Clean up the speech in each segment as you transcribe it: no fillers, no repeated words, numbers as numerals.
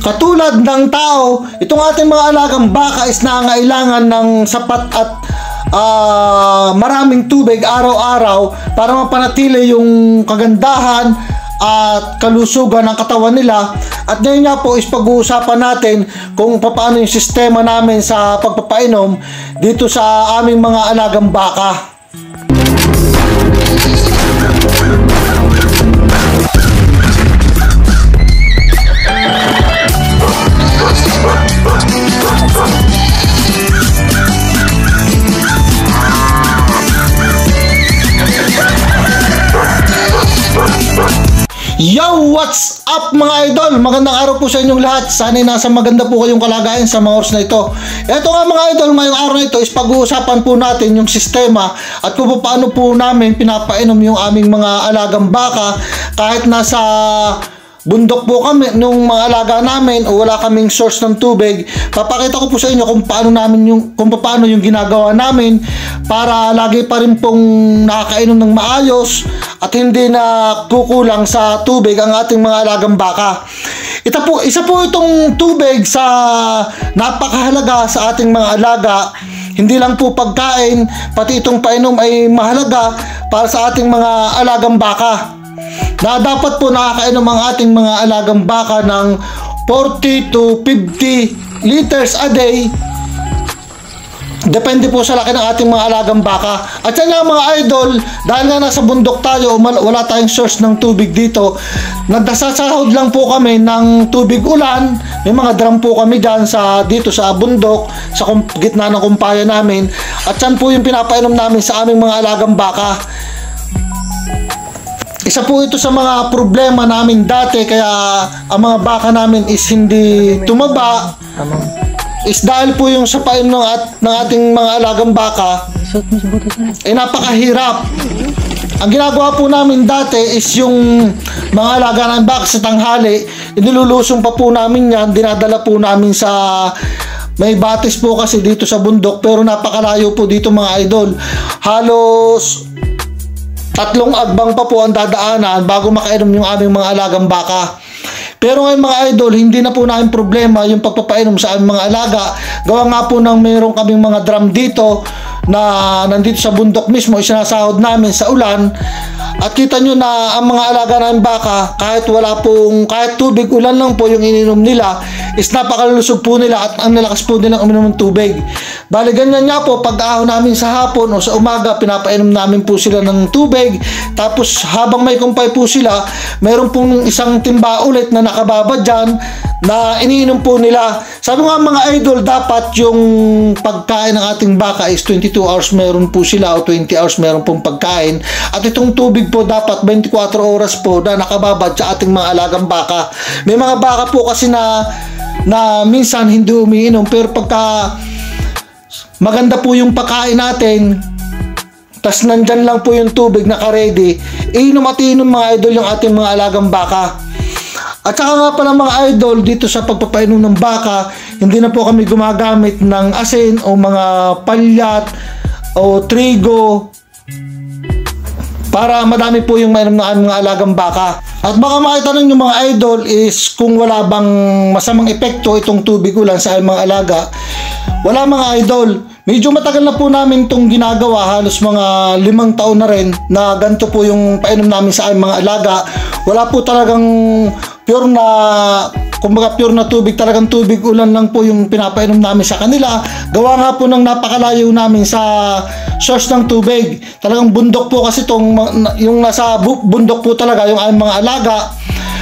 Katulad ng tao, itong ating mga alagang baka is nangangailangan ng sapat at maraming tubig araw-araw para mapanatili yung kagandahan at kalusugan ng katawan nila. At ngayon nga po is pag-uusapan natin kung paano yung sistema namin sa pagpapainom dito sa aming mga alagang baka. Yo! What's up mga idol? Magandang araw po sa inyong lahat. Sana'y nasa maganda po kayong kalagayan sa mga oras na ito. Ito nga mga idol, ngayong araw na ito is pag-uusapan po natin yung sistema at kung paano po namin pinapainom yung aming mga alagang baka kahit nasa bundok po kami nung mga alaga namin o wala kaming source ng tubig. Papakita ko po sa inyo kung paano yung ginagawa namin para lagi pa rin pong nakakainom ng maayos at hindi na kukulang sa tubig ang ating mga alagang baka. Isa po itong tubig sa napakahalaga sa ating mga alaga. Hindi lang po pagkain, pati itong painom ay mahalaga para sa ating mga alagang baka. Na dapat po nakakainom ang ating mga alagang baka ng 40 to 50 liters a day. Depende po sa laki ng ating mga alagang baka. At yan nga mga idol, dahil nga nasa bundok tayo, wala tayong source ng tubig dito, nagdasasahod lang po kami ng tubig ulan. May mga drum po kami dyan dito sa bundok, sa gitna ng kumpaya namin. At yan po yung pinapainom namin sa aming mga alagang baka. Isa po ito sa mga problema namin dati, kaya ang mga baka namin is hindi tumaba. Is dahil po yung sa painom ng ating mga alagang baka ay napakahirap. Ang ginagawa po namin dati is yung mga alaga ng baka sa tanghali, inilulusong pa po namin yan, dinadala po namin sa may batis po kasi dito sa bundok, pero napakalayo po dito mga idol. Halos 3 agbang pa po ang dadaanan bago makainom yung aming mga alagang baka. Pero ngayon mga idol, hindi na po namin problema yung pagpapainom sa aming mga alaga. Gawa nga po ng meron kaming mga drum dito na nandito sa bundok mismo, isinasahod namin sa ulan. At kita nyo na ang mga alaga ng baka, kahit tubig ulan lang po yung ininom nila, is napakalusog po nila at ang nalakas po nilang uminom ng tubig. Bali ganyan nga po, pag-ahon namin sa hapon o sa umaga, pinapainom namin po sila ng tubig. Tapos habang may kumpay po sila, meron pong isang timba ulit na nakababa dyan na iniinom po nila. Sabi nga mga idol, dapat yung pagkain ng ating baka is 22 hours meron po sila o 20 hours meron pong pagkain. At itong tubig po dapat 24 oras po na nakababad sa ating mga alagang baka. May mga baka po kasi na minsan hindi umiinom, pero pagka maganda po yung pagkain natin, tas nandyan lang po yung tubig naka-ready, iinom at iinom mga idol yung ating mga alagang baka. At saka nga pala mga idol, dito sa pagpapainom ng baka, hindi na po kami gumagamit ng asin o mga palyat o trigo para madami po yung mainom ng aming mga alagang baka. At baka maitanong yung mga idol is kung wala bang masamang epekto itong tubig ulan sa aming mga alaga. Wala mga idol. Medyo matagal na po namin itong ginagawa, halos mga 5 taon na rin na ganito po yung painom namin sa aming mga alaga. Wala po talagang pure na tubig, talagang tubig ulan lang po yung pinapainom namin sa kanila. Gawa nga po ng napakalayo namin sa source ng tubig. Talagang bundok po kasi yung nasa bundok po talaga yung aming mga alaga.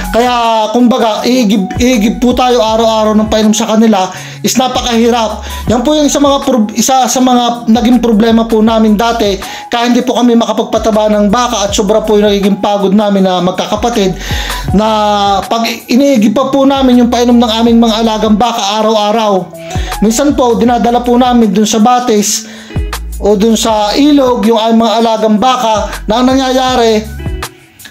Kaya kumbaga iigib po tayo araw-araw ng painom sa kanila is napakahirap. Yan po yung isa sa mga naging problema po namin dati, kaya hindi po kami makapagpataba ng baka at sobra po yung nagiging pagod namin na magkakapatid, na pag iniigib pa po namin yung painom ng aming mga alagang baka araw-araw. Minsan po dinadala po namin dun sa batis o dun sa ilog yung aming mga alagang baka, na ang nangyayari,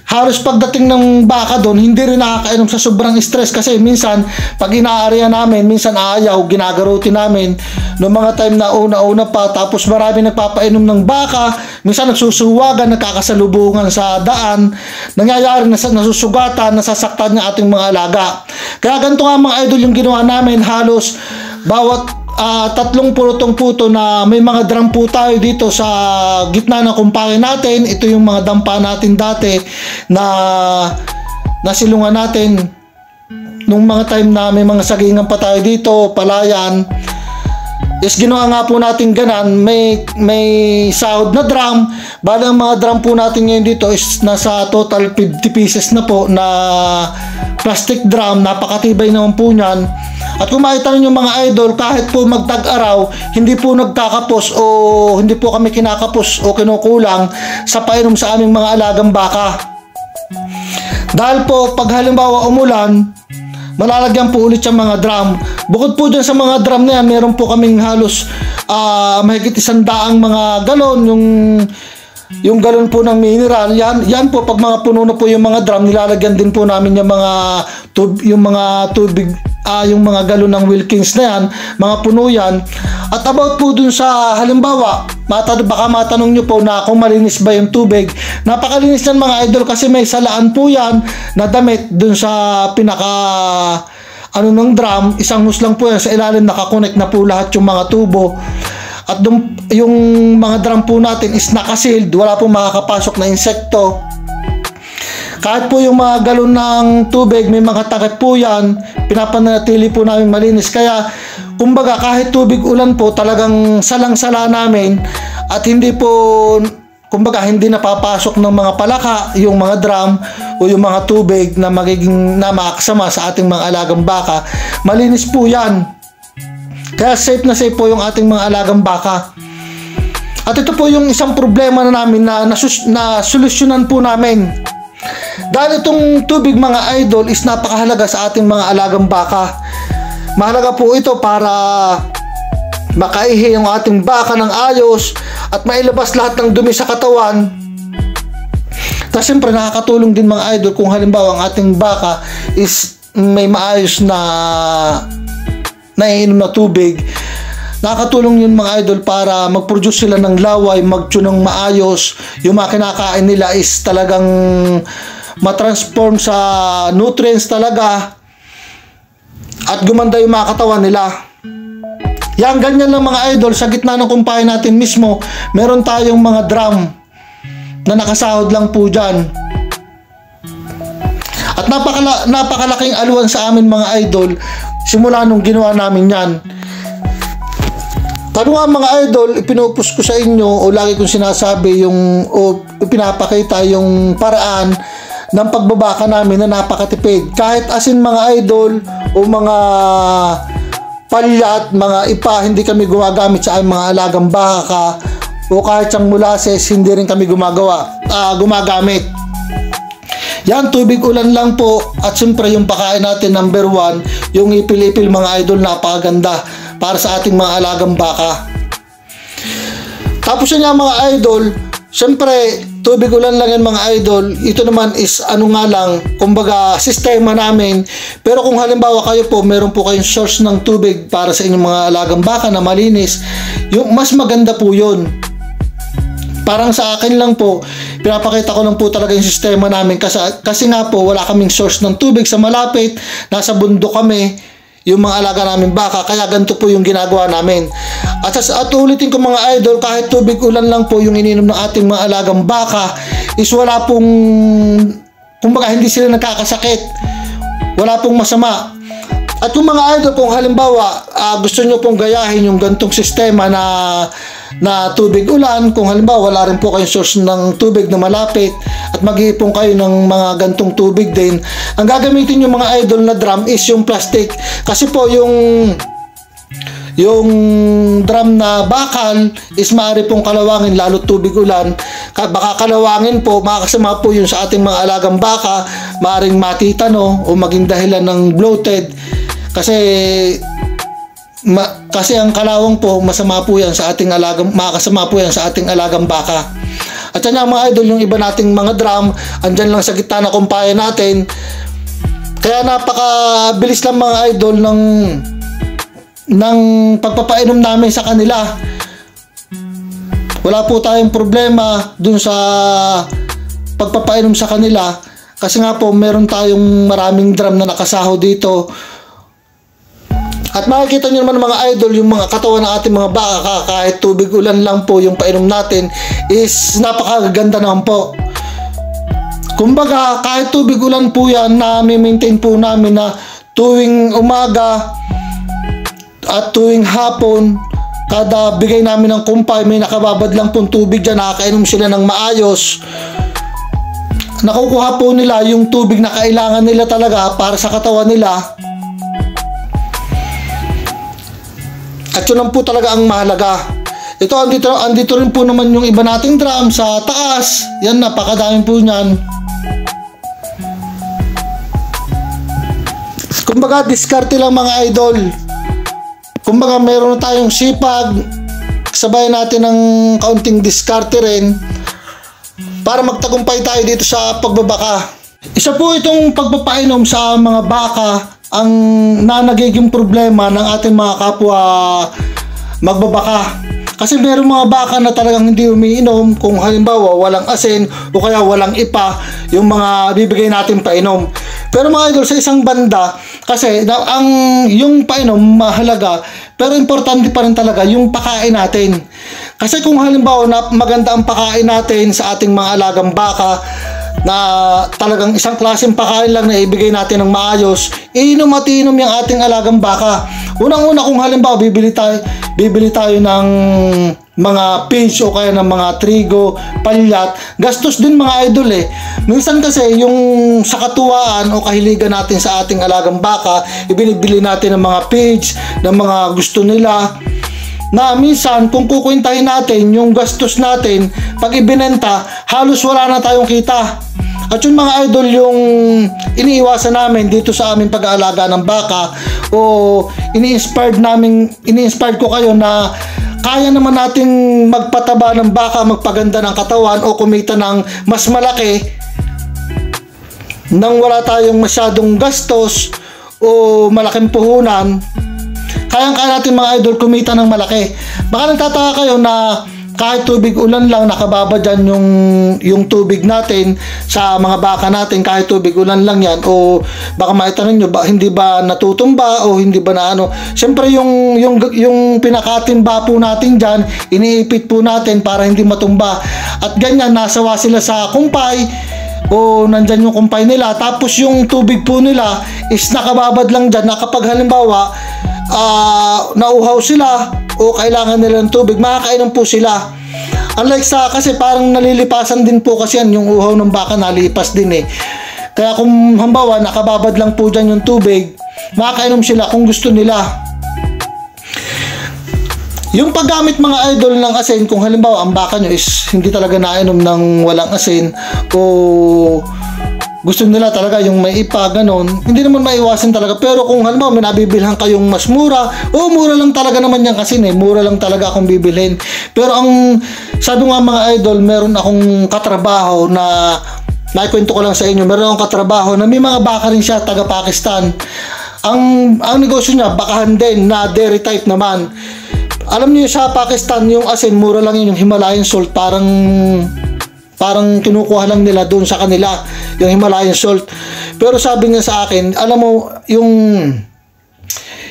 halos pagdating ng baka doon, hindi rin nakakainom sa sobrang stress kasi minsan pag inaarya namin, minsan ayaw, ginagaruti namin. noong mga time na una-una pa, tapos marami nagpapainom ng baka, minsan nagsusuwagan, nagkakasalubungan sa daan, nangyayari na nasusugatan, nasasaktan ng ating mga alaga. Kaya ganito nga mga idol yung ginawa namin, halos bawat 3 pulutong puto na may mga drum po tayo dito sa gitna ng kumpanya natin. Ito yung mga dampa natin dati na nasilungan natin nung mga time na may mga sagingan pa tayo dito, palayan. Is ginawa nga po natin ganan, may sahod na drum. Bali ang mga drum po natin ngayon dito is nasa total 50 pieces na po na plastic drum. Napakatibay naman po niyan. At kung makita ninyo mga idol, kahit po magtag-araw, hindi po nagkakapos o hindi po kami kinakapos o kinukulang sa painom sa aming mga alagang baka. Dahil po pag halimbawa umulan, malalagyan po ulit yung mga drum. Bukod po dyan sa mga drum na yan, meron po kaming halos mahigit 100 mga galon, yung galon po ng mineral. Yan po, pag mga puno na po yung mga drum, nilalagyan din po namin yung mga tubig, yung mga galon ng Wilkins na yan, mga puno yan. At about po dun sa halimbawa, baka matanong nyo po na kung malinis ba yung tubig. Napakalinis yan mga idol, kasi may salaan po yan na damit dun sa pinaka ng drum. Isang hose lang po yan, sa ilalim nakakonect na po lahat yung mga tubo. At yung mga drum po natin is nakasealed, wala pong makakapasok na insekto. Kahit po yung mga galon ng tubig, may mga takip po yan, pinapanatili po namin malinis. Kaya, kumbaga, kahit tubig ulan po, talagang salang-sala namin at hindi po, kumbaga, hindi napapasok ng mga palaka, yung mga drum o yung mga tubig na makakasama sa ating mga alagang baka. Malinis po yan. Kaya safe na safe po yung ating mga alagang baka. At ito po yung isang problema na namin na solusyonan po namin. Dahil itong tubig mga idol is napakahalaga sa ating mga alagang baka. Mahalaga po ito para makaihi yung ating baka ng ayos at mailabas lahat ng dumi sa katawan. Tapos siyempre nakakatulong din mga idol kung halimbawa ang ating baka is may maayos na naiinom na tubig. Nakakatulong yun mga idol para mag-produce sila ng laway, mag-tune ng maayos. Yung mga kinakain nila is talagang matransform sa nutrients talaga at gumanda yung mga katawan nila. Yan, ganyan lang mga idol. Sa gitna ng kumpanya natin mismo, meron tayong mga drum na nakasahod lang po dyan. At napakalaking aluan sa amin mga idol simula nung ginawa namin yan. Kano nga mga idol, ipinupus ko sa inyo o lagi kong sinasabi o pinapakita yung paraan ng pagbabaka namin na napakatipid. Kahit asin mga idol o mga palya at mga ipa, hindi kami gumagamit sa aming mga alagang baka o kahit siyang molasses, hindi rin kami gumagamit. Yan, tubig ulan lang po. At siyempre yung pakain natin number 1, yung ipil-ipil mga idol, napakaganda para sa ating mga alagang baka. Tapos yun nga mga idol, siyempre tubig ulan lang yan mga idol. Ito naman is kumbaga sistema namin. Pero kung halimbawa kayo po, meron po kayong source ng tubig para sa inyong mga alagang baka na malinis, yung mas maganda po yun. Parang sa akin lang po, pinapakita ko lang po talaga yung sistema namin kasi nga po wala kaming source ng tubig sa malapit, nasa bundok kami, yung mga alaga namin baka, kaya ganito po yung ginagawa namin. At ulitin ko mga idol, kahit tubig ulan lang po yung ininom ng ating mga alagang baka, is wala pong, kumbaga hindi sila nagkakasakit, wala pong masama. At yung mga idol, kung halimbawa gusto nyo pong gayahin yung gantong sistema na tubig ulan, kung halimbawa wala rin po kayong source ng tubig na malapit at mag-iipon kayo ng mga gantong tubig din, ang gagamitin yung mga idol na drum is yung plastic. Kasi po yung drum na bakal is maaari pong kalawangin, lalo tubig ulan. Baka kalawangin po, makakasama po yun sa ating mga alagang baka, maaring matitano o maging dahilan ng bloated. Kasi ang kalawang po, masama po yan sa ating makakasama po yan sa ating alagang baka. At yan nga mga idol, yung iba nating mga drum, andyan lang sa gitna na kumpanya natin. Kaya napakabilis lang mga idol ng pagpapainom namin sa kanila. Wala po tayong problema dun sa pagpapainom sa kanila kasi nga po meron tayong maraming drum na nakasaho dito. At makikita nyo naman mga idol, yung mga katawan ng ating mga baka, kahit tubig ulan lang po yung painom natin is napakaganda naman po. Kumbaga kahit tubig ulan po yan, na maintain po namin na tuwing umaga at tuwing hapon, kada bigay namin ng kumpay, may nakababad lang pong tubig dyan, nakakainom sila ng maayos. Nakukuha po nila yung tubig na kailangan nila talaga para sa katawan nila. At yun lang po talaga ang mahalaga. Ito, andito rin po naman yung iba nating drum sa taas. Yan, napakadami po niyan. Kumbaga, diskarte lang mga idol. Kumbaga, meron na tayong sipag. Sabayan natin ng kaunting diskarte rin para magtagumpay tayo dito sa pagbabaka. Isa po itong pagpapainom sa mga baka ang nagiging problema ng ating mga kapwa magbabaka. Kasi meron mga baka na talagang hindi umiinom kung halimbawa walang asin o kaya walang ipa yung mga bibigay natin painom. Pero mga idol, sa isang banda, kasi yung painom mahalaga, pero importante pa rin talaga yung pakain natin. Kasi kung halimbawa na maganda ang pakain natin sa ating mga alagang baka, na talagang isang klaseng pakain lang na ibigay natin ng maayos, iinom at iinom yung ating alagang baka. Unang-una, kung halimbawa bibili tayo ng mga pinch o kaya ng mga trigo, palyat, gastos din mga idol eh. Minsan kasi yung sa katuwaan o kahiligan natin sa ating alagang baka, ibinibili natin ng mga pinch, ng mga gusto nila, na minsan kung kukwentahin natin yung gastos natin, pag ibinenta, halos wala na tayong kita. At yung mga idol, yung iniiwasan namin dito sa aming pag-aalaga ng baka, o ini-inspired ko kayo na kaya naman nating magpataba ng baka, magpaganda ng katawan o kumita ng mas malaki nang wala tayong masyadong gastos o malaking puhunan. Kayang-kaya natin mga idol kumita ng malaki. Baka nagtataka kayo na kahit tubig ulan lang, nakababa dyan yung tubig natin sa mga baka natin, kahit tubig ulan lang yan. O baka maitanong nyo, hindi ba natutumba o hindi ba na ano. Siyempre yung pinakatimba po natin dyan, iniipit po natin para hindi matumba. At ganyan, nasawa sila sa kumpay o nandyan yung kumpay nila. Tapos yung tubig po nila is nakababad lang dyan na kapag halimbawa nauhaw sila o kailangan nila ng tubig, makakainom po sila. Unlike sa, kasi parang nalilipasan din po kasi yan, yung uhaw ng baka nalipas din eh. Kaya kung hambawa nakababad lang po dyan yung tubig, makakainom sila kung gusto nila. Yung paggamit mga idol ng asin, kung halimbawa ang baka nyo is hindi talaga nainom ng walang asin o gusto nila talaga yung may ipa, ganon, hindi naman maiwasan talaga. Pero kung halimbawa may nabibilhan kayong mas mura, mura lang talaga naman yan kasi mura lang talaga akong bibilhin. Pero ang sabi nga mga idol, meron akong katrabaho na naikwento ko lang sa inyo, meron akong katrabaho na may mga baka rin siya, taga Pakistan. Ang negosyo niya, bakahan din na dairy type naman. Alam niyo sa Pakistan, yung asin, mura lang yun, yung Himalayan salt, parang kinukuha lang nila doon sa kanila yung Himalayan salt. Pero sabi niya sa akin, alam mo, yung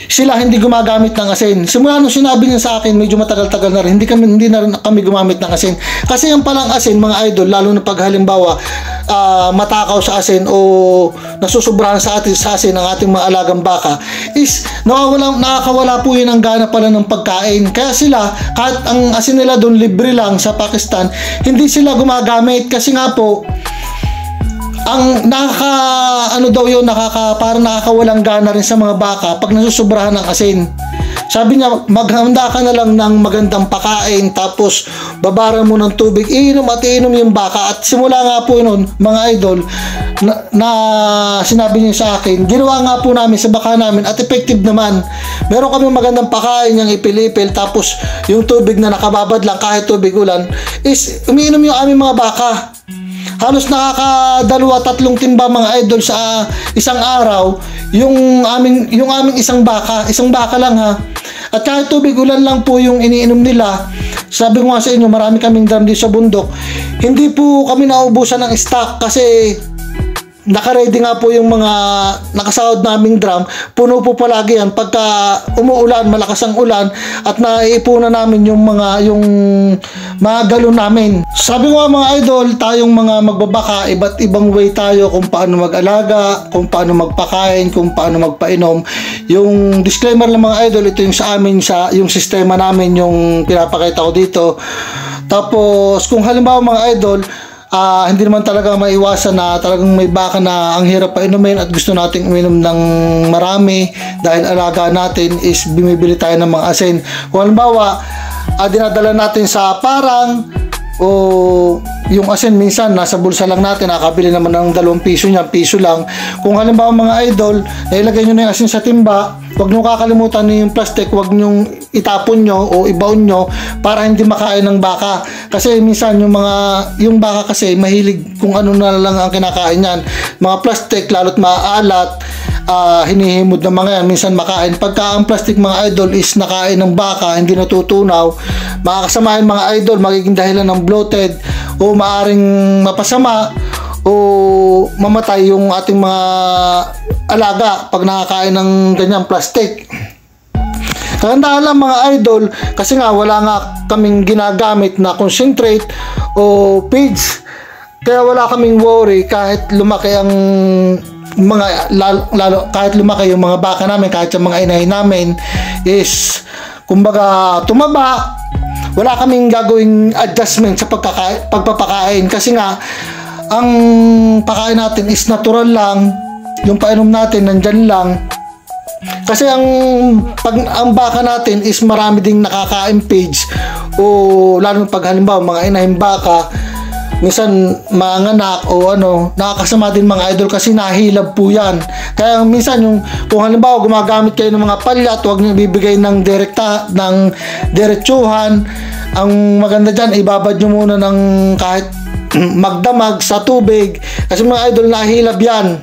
sila hindi gumagamit ng asin. Simula nung sinabi niya sa akin, medyo matagal-tagal na rin, hindi na rin kami gumamit ng asin. Kasi yung palang asin, mga idol, lalo na pag halimbawa matakaw sa asin o nasusobrahan sa asin ng ating mga alagang baka, is nakakawala po yun ang gana pala ng pagkain. Kaya sila, kahit ang asin nila doon libre lang sa Pakistan, hindi sila gumagamit kasi nga po, ang parang nakakawalang gana rin sa mga baka pag nasusobrahan ng asin. Sabi niya, maghanda ka na lang ng magandang pakain, tapos babara mo ng tubig, iinom at iinom yung baka. At simula nga po nun, mga idol, na sinabi niya sa akin, ginawa nga po namin sa baka namin at effective naman. Meron kami magandang pakain, yung ipil-ipil, tapos yung tubig na nakababad lang kahit tubig ulan, is umiinom yung aming mga baka. halos nakakadalawa, tatlong timba mga idol sa isang araw yung aming isang baka lang ha. At kahit tubig ulan lang po yung iniinom nila, sabi ko nga sa inyo, marami kaming drum dito sa bundok, hindi po kami naubusan ng stock kasi naka-ready nga po yung mga nakasahod naming drum. Puno po palagi yan pagka umuulan, malakas ang ulan, at naiipunan namin yung mga galon namin. Sabi ko nga mga idol, tayong mga magbabaka, iba't ibang way tayo kung paano mag-alaga, kung paano magpakain, kung paano magpainom. Yung disclaimer lang mga idol, ito yung sa amin, yung sistema namin, yung pinapakita ko dito. Tapos kung halimbawa mga idol, hindi naman talaga maiwasan na talagang may baka na ang hirap pa inumin at gusto nating uminom ng marami dahil alaga natin is bumibili tayo ng mga asin. Kung halimbawa, dinadala natin sa parang o yung asin minsan nasa bulsa lang natin, nakabili naman ng 2 piso niya, piso lang. Kung halimbawa mga idol, nailagay nyo na yung asin sa timba, huwag nyo kakalimutan na yung plastic, huwag nyo itapon nyo o ibaon nyo para hindi makain ng baka. Kasi minsan yung baka kasi mahilig kung ano na lang ang kinakain yan. Mga plastic, lalo't maaalat, hinihimod ng mga yan, minsan makain. Pagka ang plastic mga idol is nakain ng baka, hindi natutunaw, makakasamahin mga idol, magiging dahilan ng bloated o maaring mapasama o mamatay yung ating mga alaga pag nakakain ng ganyang plastic. Tandaan lang mga idol, kasi nga wala nga kaming ginagamit na concentrate o feeds, kaya wala kaming worry kahit lumaki ang kahit lumaki yung mga baka namin, kahit yung mga inahin namin is kumbaga tumaba, wala kaming gagawing adjustment sa pagpapakain kasi nga ang pakain natin is natural lang, yung painom natin nandyan lang. Kasi ang baka natin is marami ding nakaka-impage o lalo pag halimbawa mga inahing baka minsan manganak o nakakasama din mga idol kasi nahilab po yan. Kaya minsan kung halimbawa gumagamit kayo ng mga palyat, huwag niyo bibigay ng diretsuhan. Ang maganda dyan, ibabad nyo muna ng kahit magdamag sa tubig kasi mga idol nahilab yan.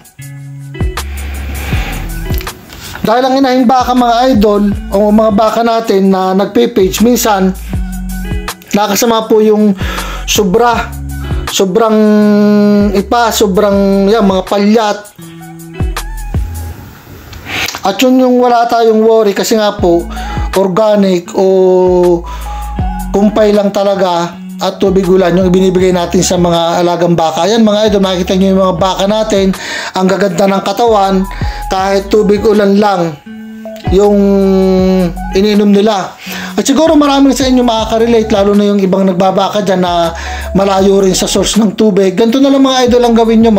Dahil ang inahing baka mga idol o mga baka natin na nagpipage, minsan nakasama po yung sobrang mga palyat. At yun yung wala tayong worry kasi nga po organic o kumpay lang talaga at tubig ulan yung ibinibigay natin sa mga alagang baka. Yan mga idol, makikita nyo yung mga baka natin, ang gaganda ng katawan kahit tubig ulan lang yung iniinom nila. At siguro marami sa inyo makaka-relate, lalo na yung ibang nagbabaka dyan na malayo rin sa source ng tubig. Ganito na lang mga idol ang gawin nyo,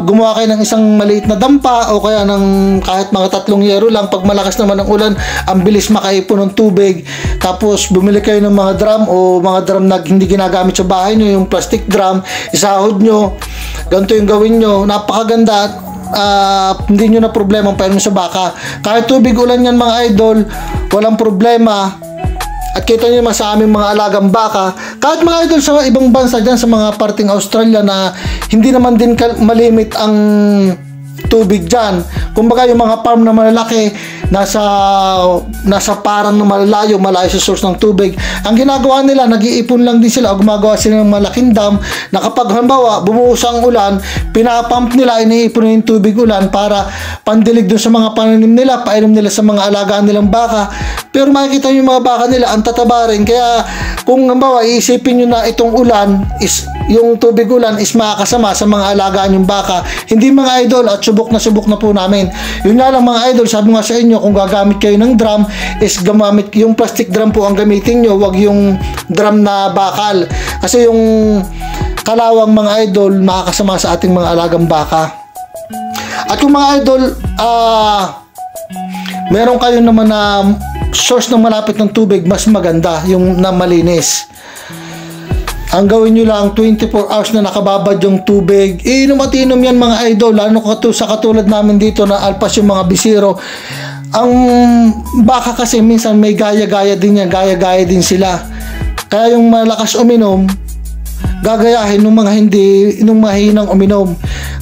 gumawa kayo ng isang maliit na dampa o kaya ng kahit mga 3 yero lang. Pag malakas naman ang ulan, ang bilis makaipon ng tubig. Tapos bumili kayo ng mga drum o mga drum na hindi ginagamit sa bahay nyo, yung plastic drum, isahod nyo. Ganito yung gawin nyo, napakaganda. Hindi nyo na problema ang painom sa baka. Kahit tubig ulan yan mga idol, walang problema. At kita nyo naman sa aming mga alagang baka, kahit mga idol sa ibang bansa dyan, sa mga parting Australia na hindi naman din malimit ang tubig dyan. Kumbaga yung mga farm na malalaki, nasa parang na malayo sa source ng tubig, ang ginagawa nila, nag-iipon lang din sila o gumagawa sila ng malaking dam na kapag halimbawa bumuhos ang ulan, pinapump nila, iniipon yung tubig ulan para pandilig dun sa mga pananim nila, painom nila sa mga alagaan nilang baka. Pero makikita nyo yung mga baka nila, ang tataba rin. Kaya kung halimbawa iisipin nyo na itong ulan is yung tubig ulan is makakasama sa mga alagaan yung baka, hindi mga idol, at subok na po namin. Yun nga lang mga idol, sabi nga sa inyo, kung gagamit kayo ng drum is gamamit yung plastic drum po ang gamitin nyo, wag yung drum na bakal kasi yung kalawang mga idol makakasama sa ating mga alagang baka. At yung mga idol, meron kayo naman na source ng malapit ng tubig, mas maganda yung na malinis. Ang gawin nyo lang, 24 hours na nakababad yung tubig. Inom at inom yan mga idol. Lalo sa katulad namin dito na alpas yung mga bisiro. Ang baka kasi minsan may gaya-gaya din yan. Gaya-gaya din sila. Kaya yung malakas uminom, gagayahin ng mga hindi, ng mahinang uminom.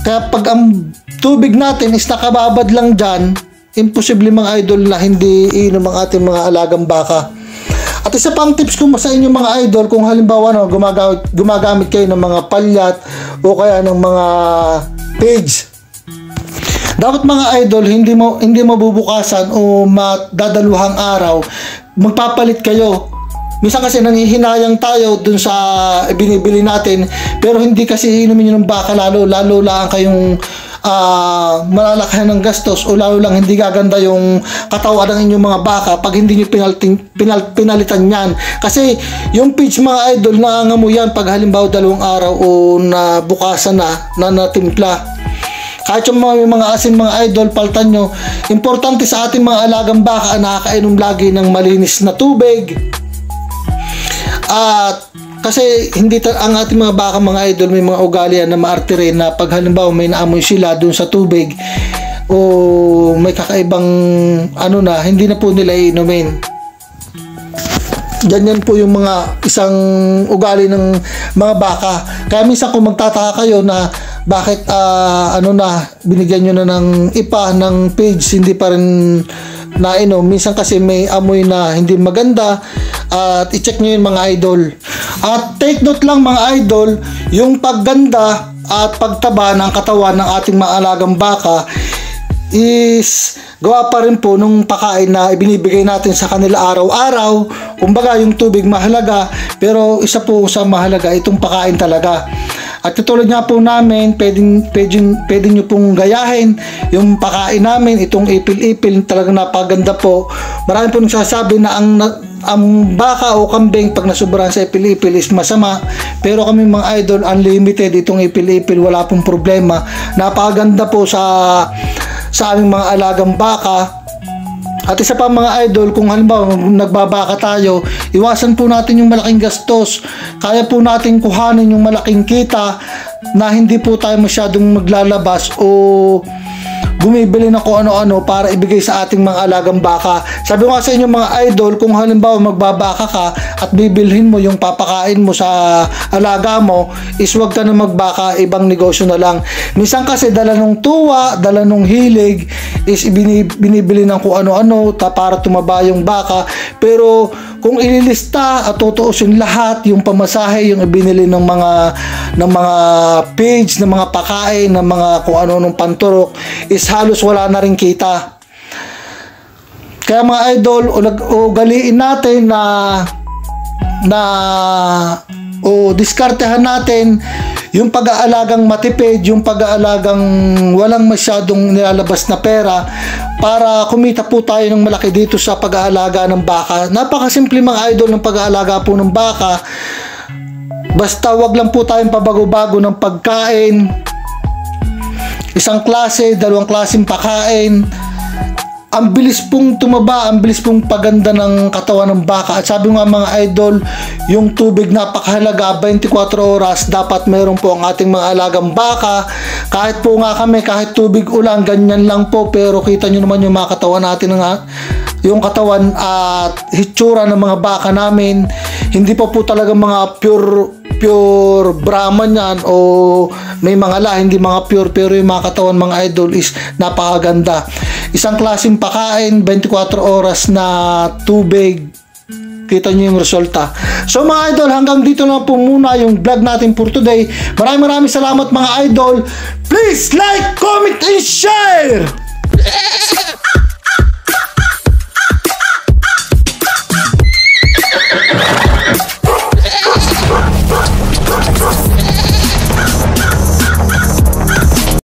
Kaya pag ang tubig natin is nakababad lang dyan, imposible mga idol na hindi iinom ang ating mga alagang baka. At isa pang tips ko sa inyo mga idol, kung halimbawa gumagamit kayo ng mga palyat o kaya ng mga page, dapat mga idol hindi mabubukasan o madadaluhang araw, magpapalit kayo. Minsan kasi nanghihinayang tayo dun sa binibili natin, pero hindi kasi inumin nyo ng baka, lalo lang kayong malalakahan ng gastos, o lalo lang hindi gaganda yung katawan ng inyong mga baka pag hindi nyo pinalitan yan. Kasi yung page mga idol, nangangamoy yan pag halimbawa 2 araw o nabukasan na natimpla. Kahit yung mga asin mga idol, paltan nyo. Importante sa ating mga alagang baka, nakakainom lagi ng malinis na tubig. At kasi ang ating mga baka mga idol, may mga ugalian na maarte rin, na pag halimbawa may naamoy sila dun sa tubig o may kakaibang hindi na po nila iinumin. Ganyan po yung mga isang ugali ng mga baka. Kaya minsan kung magtataka kayo na bakit binigyan nyo na ng ipa ng page, hindi pa rin nainom, minsan kasi may amoy na hindi maganda. At i-check nyo yun mga idol. At take note lang mga idol, yung pagganda at pagtaba ng katawan ng ating mga alagang baka is gawa pa rin po nung pakain na ibinibigay natin sa kanila araw-araw. Kumbaga yung tubig mahalaga, pero isa po sa mahalaga itong pakain talaga. At katulad nga po namin, pwede nyo pong gayahin yung pakain namin, itong ipil-ipil, talagang napaganda po. Marami po nagsasabi na ang baka o kambing pag nasubrahan sa ipil-ipil is masama, pero kami mga idol, unlimited itong ipil-ipil, wala pong problema. Napaganda po sa aming mga alagang baka. At isa pa mga idol, kung halimbawa nagbabaka tayo, iwasan po natin yung malaking gastos. Kaya po natin kuhanin yung malaking kita na hindi po tayo masyadong maglalabas o bumibili na kung ano-ano para ibigay sa ating mga alagang baka. Sabi ko nga sa inyo mga idol, kung halimbawa magbabaka ka at bibilhin mo yung papakain mo sa alaga mo, is wag ka na magbaka, ibang negosyo na lang. Minsan kasi dala nung tuwa, dala nung hilig, is binibili ng kung ano-ano para tumaba yung baka. Pero kung ililista at tutuusin lahat, yung pamasahe, yung ibinili ng mga page, ng mga pakain, ng mga kung ano-anong panturok, is halos wala na rin kita. Kaya mga idol, ugaliin natin o diskartehan natin yung pag-aalagang matipid, yung pag-aalagang walang masyadong nilalabas na pera, para kumita po tayo ng malaki dito sa pag-aalaga ng baka. Napakasimple mga idol ng pag-aalaga po ng baka. Basta wag lang po tayong pabago-bago ng pagkain, isang klase, 2 klaseng pakain. Ang bilis pong tumaba, ang bilis pong paganda ng katawan ng baka. At sabi nga mga idol, yung tubig napakahalaga, 24 oras dapat meron po ang ating mga alagang baka. Kahit po nga kami, kahit tubig ulan, ganyan lang po, pero kita nyo naman yung mga katawan natin, yung katawan at hitsura ng mga baka namin. Hindi pa po talaga mga pure Brahman yan, o may mga hindi mga pure, pero yung mga katawan mga idol is napakaganda. Isang klaseng pakain, 24 oras na tubig, kita nyo yung resulta. So mga idol, hanggang dito na po muna yung vlog natin for today. Maraming salamat mga idol. Please like, comment, and share!